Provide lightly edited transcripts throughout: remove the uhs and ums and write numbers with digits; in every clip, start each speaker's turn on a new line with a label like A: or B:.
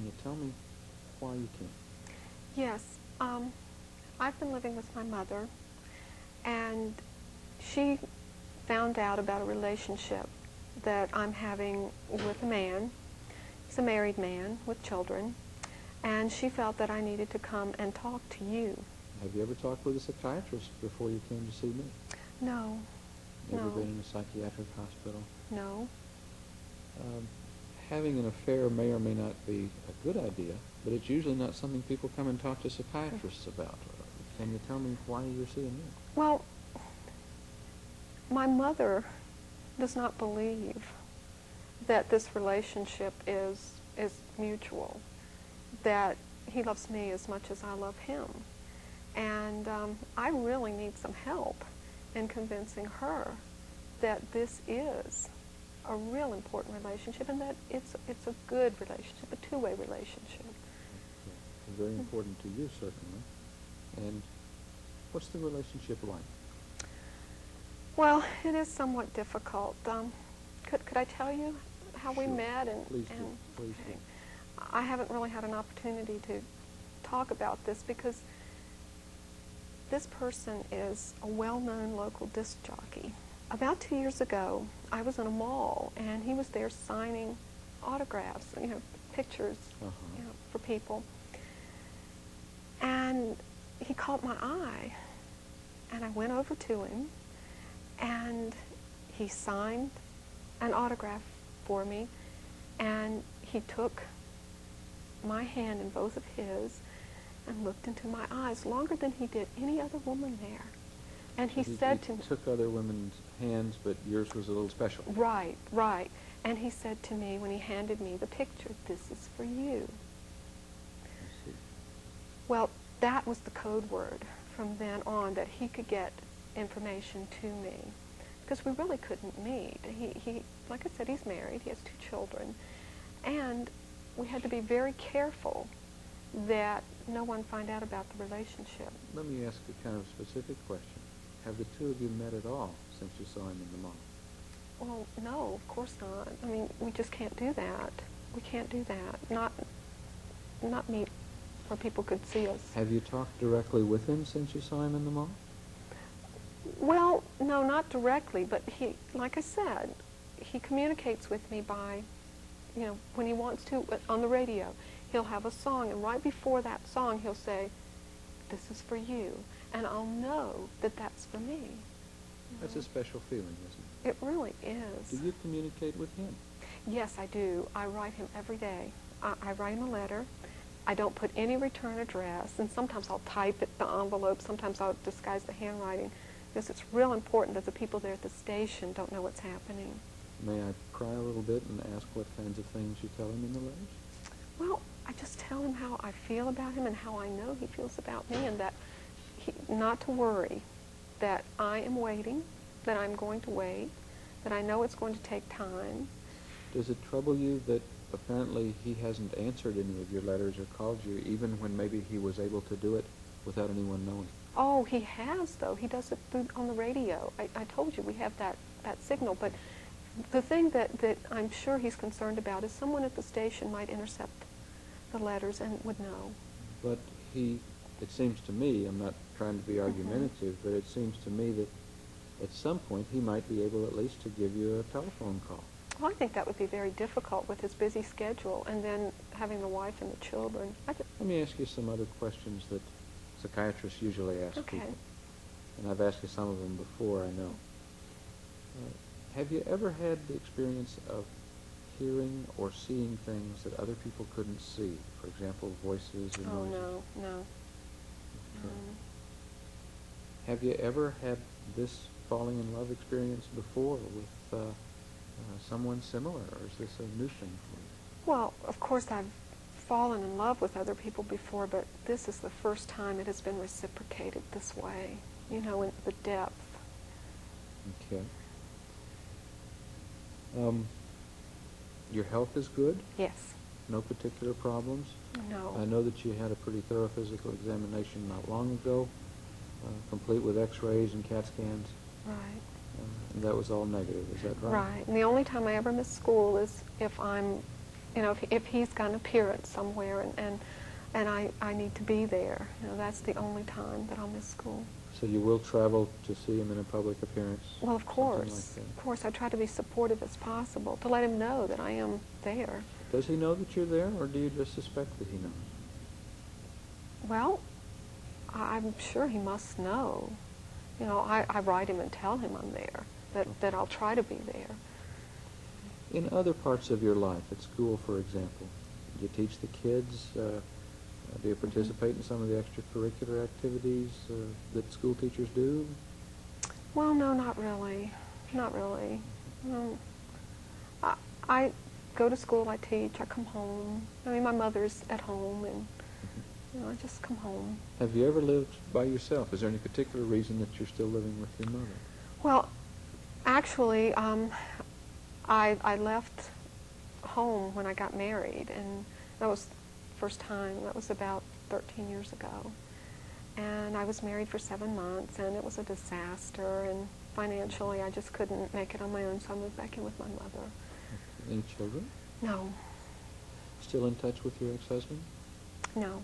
A: Can you tell me why you can't?
B: Yes. I've been living with my mother, and she found out about a relationship that I'm having with a man. He's a married man with children, and she felt that I needed to come and talk to you.
A: Have you ever talked with a psychiatrist before you came to see me?
B: No.
A: Never
B: No.
A: been in a psychiatric hospital?
B: No.
A: Having an affair may or may not be a good idea, but it's usually not something people come and talk to psychiatrists about. Can you tell me why you're seeing me?
B: Well, my mother does not believe that this relationship is mutual, that he loves me as much as I love him. And I really need some help in convincing her that this is a real important relationship and that it's a good relationship, a two-way relationship.
A: Okay. Very important to you, certainly. And what's the relationship like?
B: Well, it is somewhat difficult. Could I tell you how we
A: Sure.
B: met?
A: Please do. Please do.
B: I haven't really had an opportunity to talk about this because this person is a well-known local disc jockey. About 2 years ago, I was in a mall, and he was there signing autographs, pictures, for people. And he caught my eye, and I went over to him, and he signed an autograph for me, and he took my hand in both of his and looked into my eyes longer than he did any other woman there. And he said to me...
A: He took other women's hands, but yours was a little special.
B: Right, right. And he said to me when he handed me the picture, "This is for you."
A: I see.
B: Well, that was the code word from then on, that he could get information to me. Because we really couldn't meet. He, like I said, he's married, he has 2 children. And we had to be very careful that no one find out about the relationship.
A: Let me ask a kind of specific question. Have the two of you met at all since you saw him in the mall?
B: Well, no, of course not. I mean, we just can't do that. We can't do that. Not meet where people could see us.
A: Have you talked directly with him since you saw him in the mall?
B: Well, no, not directly, but he, like I said, he communicates with me by, when he wants to, on the radio. He'll have a song, and right before that song, he'll say, "This is for you." And I'll know that that's for me.
A: That's a special feeling, isn't it?
B: It really is.
A: Do you communicate with him?
B: Yes, I do. I write him every day. I write him a letter. I don't put any return address, and sometimes I'll type it, the envelope. Sometimes I'll disguise the handwriting, because it's real important that the people there at the station don't know what's happening.
A: May I pry a little bit and ask what kinds of things you tell him in the letters?
B: Well, I just tell him how I feel about him and how I know he feels about me, and that not to worry, that I am waiting, that I'm going to wait, that I know it's going to take time.
A: Does it trouble you that apparently he hasn't answered any of your letters or called you, even when maybe he was able to do it without anyone knowing?
B: Oh, he has, though. He does it on the radio. I told you we have that signal, but the thing that I'm sure he's concerned about is someone at the station might intercept the letters and would know.
A: But it seems to me, I'm not trying to be argumentative, but it seems to me that at some point he might be able at least to give you a telephone call.
B: Well, I think that would be very difficult with his busy schedule, and then having the wife and the children.
A: Let me ask you some other questions that psychiatrists usually ask people. And I've asked you some of them before, I know. Have you ever had the experience of hearing or seeing things that other people couldn't see? For example, voices or noises?
B: Oh, no.
A: Okay. Have you ever had this falling in love experience before with someone similar, or is this a new thing for you?
B: Well, of course I've fallen in love with other people before, but this is the first time it has been reciprocated this way, in the depth.
A: Okay. Your health is good?
B: Yes.
A: No particular problems?
B: No.
A: I know that you had a pretty thorough physical examination not long ago, complete with x-rays and CAT scans.
B: Right.
A: And that was all negative, is that right?
B: Right. And the only time I ever miss school is if I'm you know, if he's got an appearance somewhere and I need to be there, you know, that's the only time that I'll miss school.
A: So you will travel to see him in a public appearance?
B: Well, of
A: something
B: course.
A: like that.
B: Of course, I try to be supportive as possible, to let him know that I am there.
A: Does he know that you're there, or do you just suspect that he knows?
B: Well, I'm sure he must know. You know, I write him and tell him I'm there, that I'll try to be there.
A: In other parts of your life, at school, for example, do you teach the kids? Do you participate in some of the extracurricular activities that school teachers do?
B: Well, no, not really. Not really. I go to school, I teach, I come home. I mean, my mother's at home, and you know, I just come home.
A: Have you ever lived by yourself? Is there any particular reason that you're still living with your mother?
B: Well, actually, I left home when I got married, and that was the first time. That was about 13 years ago. And I was married for 7 months, and it was a disaster, and financially I just couldn't make it on my own, so I moved back in with my mother.
A: Any children?
B: No.
A: Still in touch with your ex-husband?
B: No.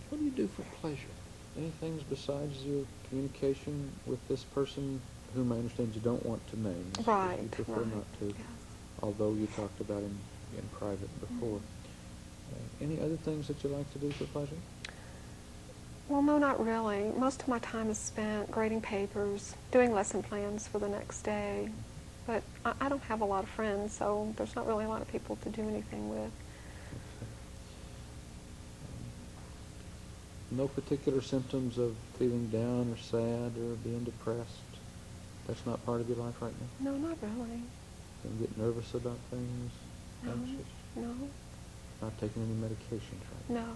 A: What do you do for pleasure? Any things besides your communication with this person, whom I understand you don't want to name?
B: Right,
A: You prefer
B: right.
A: not to,
B: Yes.
A: although you talked about him in private before. Any other things that you like to do for pleasure?
B: Well, no, not really. Most of my time is spent grading papers, doing lesson plans for the next day. But I don't have a lot of friends, so there's not really a lot of people to do anything with.
A: No particular symptoms of feeling down or sad or being depressed? That's not part of your life right now?
B: No, not really.
A: Don't get nervous about things?
B: No,
A: Anxious?
B: no,
A: Not taking any medications right now?
B: no.